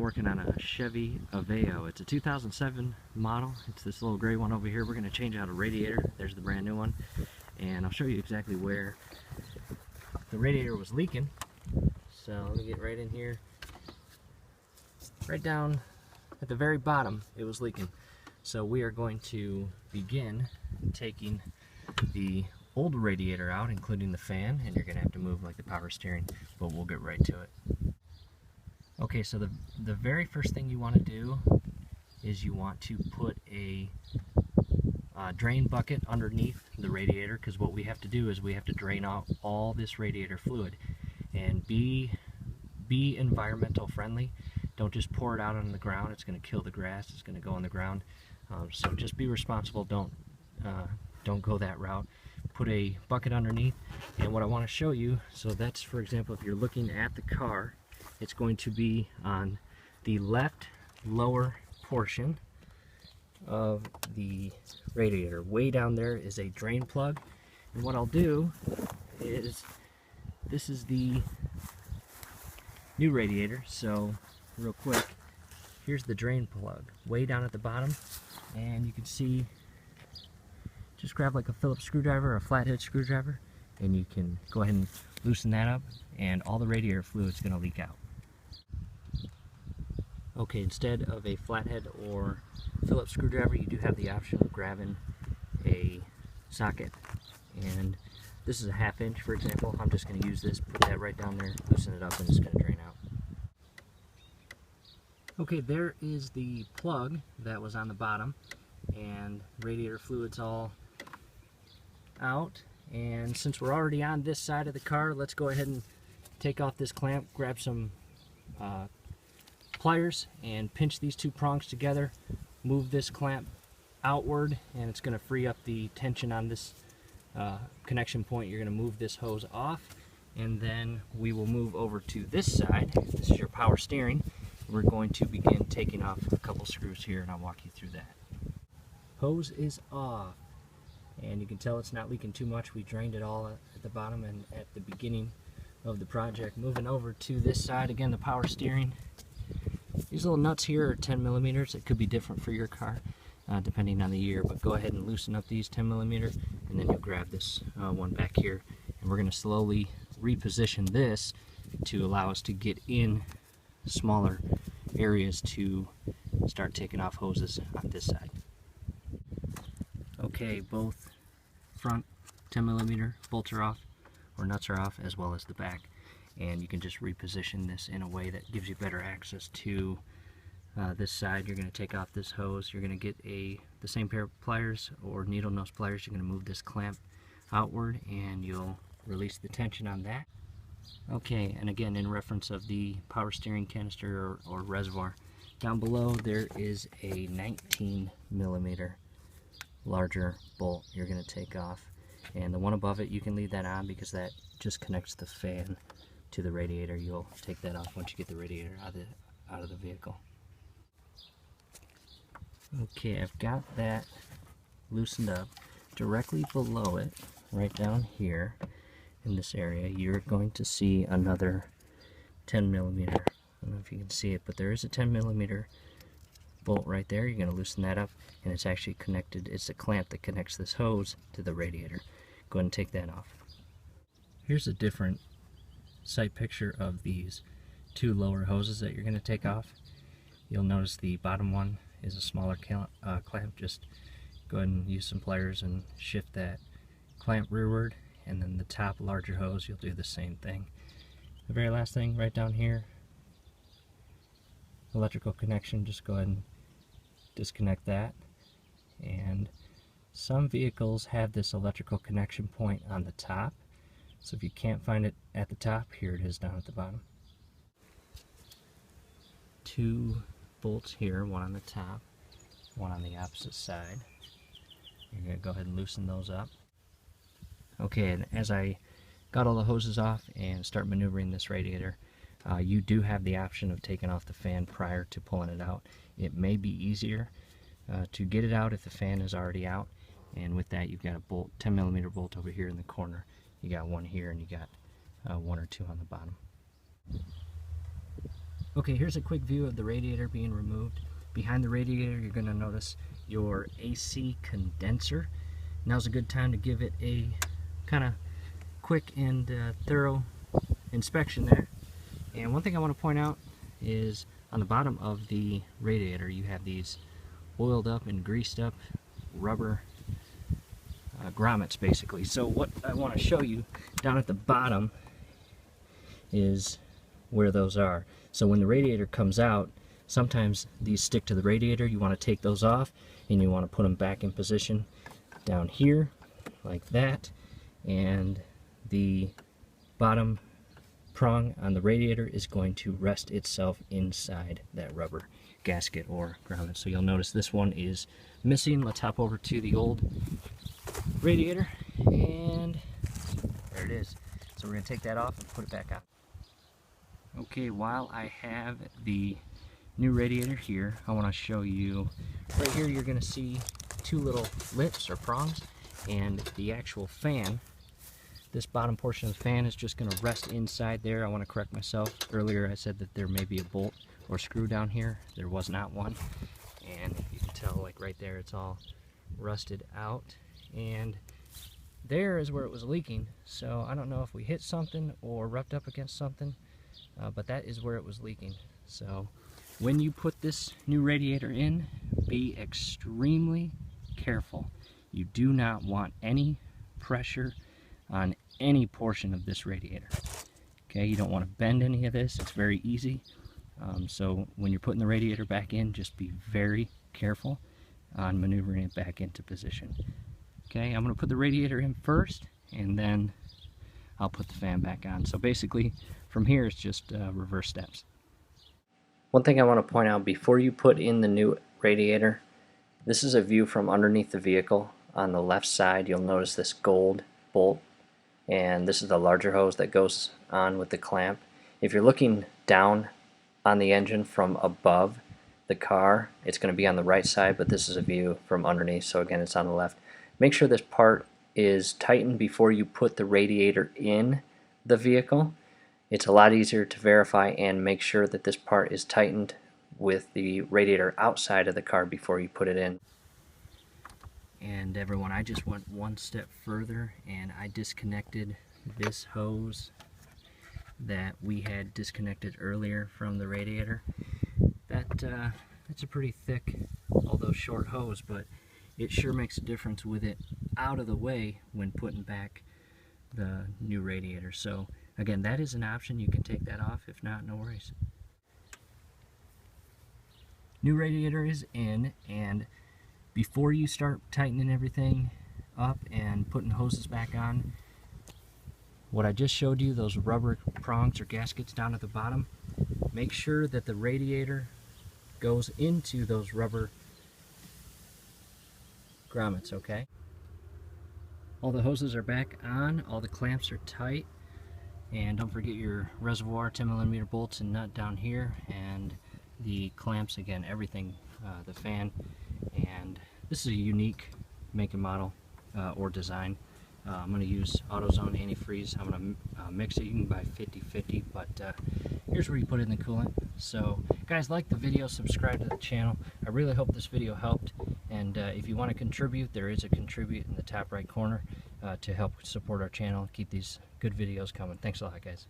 working on a Chevy Aveo. It's a 2007 model. It's this little gray one over here. We're going to change out a radiator. There's the brand new one. And I'll show you exactly where the radiator was leaking. So let me get right in here. Right down at the very bottom, it was leaking. So we are going to begin taking the old radiator out, including the fan, and you're going to have to move like the power steering, but we'll get right to it. Okay, so the very first thing you want to do is you want to put a drain bucket underneath the radiator, because what we have to do is we have to drain out all this radiator fluid. And be environmental friendly. Don't just pour it out on the ground. It's going to kill the grass. It's going to go on the ground. So just be responsible. Don't go that route. Put a bucket underneath. And what I want to show you, so that's, for example, if you're looking at the car, it's going to be on the left lower portion of the radiator. Way down there is a drain plug. And what I'll do is, this is the new radiator, so real quick, here's the drain plug way down at the bottom, and you can see, just grab like a Phillips screwdriver or a flathead screwdriver, and you can go ahead and loosen that up, and all the radiator fluid is going to leak out. Okay, instead of a flathead or Phillips screwdriver, you do have the option of grabbing a socket, and this is a 1/2 inch, for example. I'm just going to use this, put that right down there, loosen it up, and it's going to drain out. Okay, there is the plug that was on the bottom, and radiator fluid's all out. And since we're already on this side of the car, let's go ahead and take off this clamp, grab some pliers, and pinch these two prongs together, move this clamp outward, and it's going to free up the tension on this connection point. You're going to move this hose off, and then we will move over to this side. This is your power steering. We're going to begin taking off a couple screws here, and I'll walk you through that. Hose is off, and you can tell it's not leaking too much. We drained it all at the bottom and at the beginning of the project. Moving over to this side, again, the power steering. These little nuts here are 10 millimeters. It could be different for your car, depending on the year, but go ahead and loosen up these 10 millimeter, and then you'll grab this one back here, and we're going to slowly reposition this to allow us to get in smaller areas to start taking off hoses on this side. Okay, both front 10 millimeter bolts are off, or nuts are off, as well as the back, and you can just reposition this in a way that gives you better access to this side. You're going to take off this hose. You're going to get the same pair of pliers or needle nose pliers. You're going to move this clamp outward, and you'll release the tension on that. Okay, and again, in reference of the power steering canister or reservoir, down below there is a 19 millimeter larger bolt you're going to take off, and the one above it you can leave that on because that just connects the fan to the radiator. You'll take that off once you get the radiator out of the vehicle. Okay, I've got that loosened up. Directly below it, right down here in this area, you're going to see another 10 millimeter. I don't know if you can see it, but there is a 10 millimeter bolt right there. You're going to loosen that up, and it's actually connected. It's a clamp that connects this hose to the radiator. Go ahead and take that off. Here's a different sight picture of these two lower hoses that you're going to take off. You'll notice the bottom one is a smaller clamp. Just go ahead and use some pliers and shift that clamp rearward, and then the top larger hose, you'll do the same thing. The very last thing right down here, electrical connection, just go ahead and disconnect that. And some vehicles have this electrical connection point on the top, so if you can't find it at the top, here it is down at the bottom. Two bolts here, one on the top, one on the opposite side. You're going to go ahead and loosen those up. Okay, and as I got all the hoses off and start maneuvering this radiator, you do have the option of taking off the fan prior to pulling it out. It may be easier to get it out if the fan is already out, and with that you've got a bolt, 10 millimeter bolt over here in the corner. You got one here, and you got one or two on the bottom. Okay, here's a quick view of the radiator being removed. Behind the radiator, you're going to notice your AC condenser. Now's a good time to give it a kind of quick and thorough inspection there. And one thing I want to point out is on the bottom of the radiator, you have these oiled up and greased up rubber grommets basically. So what I want to show you down at the bottom is where those are. So when the radiator comes out, sometimes these stick to the radiator. You want to take those off and you want to put them back in position down here like that, and the bottom prong on the radiator is going to rest itself inside that rubber gasket or grommet. So you'll notice this one is missing. Let's hop over to the old radiator, and there it is. So we're going to take that off and put it back on. Okay, while I have the new radiator here, I want to show you right here. You're going to see two little lips or prongs, and the actual fan. This bottom portion of the fan is just going to rest inside there. I want to correct myself. Earlier I said that there may be a bolt or screw down here. There was not one, and you can tell like right there it's all rusted out, and there is where it was leaking. So I don't know if we hit something or rubbed up against something, but that is where it was leaking. So when you put this new radiator in, be extremely careful. You do not want any pressure on any portion of this radiator. Okay, you don't want to bend any of this. It's very easy. So when you're putting the radiator back in, just be very careful on maneuvering it back into position. Okay, I'm going to put the radiator in first, and then I'll put the fan back on. So basically, from here, it's just reverse steps. One thing I want to point out before you put in the new radiator, this is a view from underneath the vehicle. On the left side, you'll notice this gold bolt, and this is the larger hose that goes on with the clamp. If you're looking down on the engine from above the car, it's going to be on the right side, but this is a view from underneath, so again it's on the left. Make sure this part is tightened before you put the radiator in the vehicle. It's a lot easier to verify and make sure that this part is tightened with the radiator outside of the car before you put it in. And everyone, I just went one step further and I disconnected this hose that we had disconnected earlier from the radiator. It's a pretty thick, although short hose, but it sure makes a difference with it out of the way when putting back the new radiator. So again, that is an option. You can take that off. If not, no worries. New radiator is in, and before you start tightening everything up and putting hoses back on, what I just showed you, those rubber prongs or gaskets down at the bottom, make sure that the radiator goes into those rubber grommets, okay? All the hoses are back on, all the clamps are tight, and don't forget your reservoir 10mm bolts and nut down here, and the clamps, again, everything, the fan. And this is a unique make and model or design. I'm going to use AutoZone antifreeze. I'm going to mix it. You can buy 50/50, but here's where you put in the coolant. So guys, like the video, subscribe to the channel. I really hope this video helped, and if you want to contribute, there is a contribute in the top right corner to help support our channel, keep these good videos coming. Thanks a lot, guys.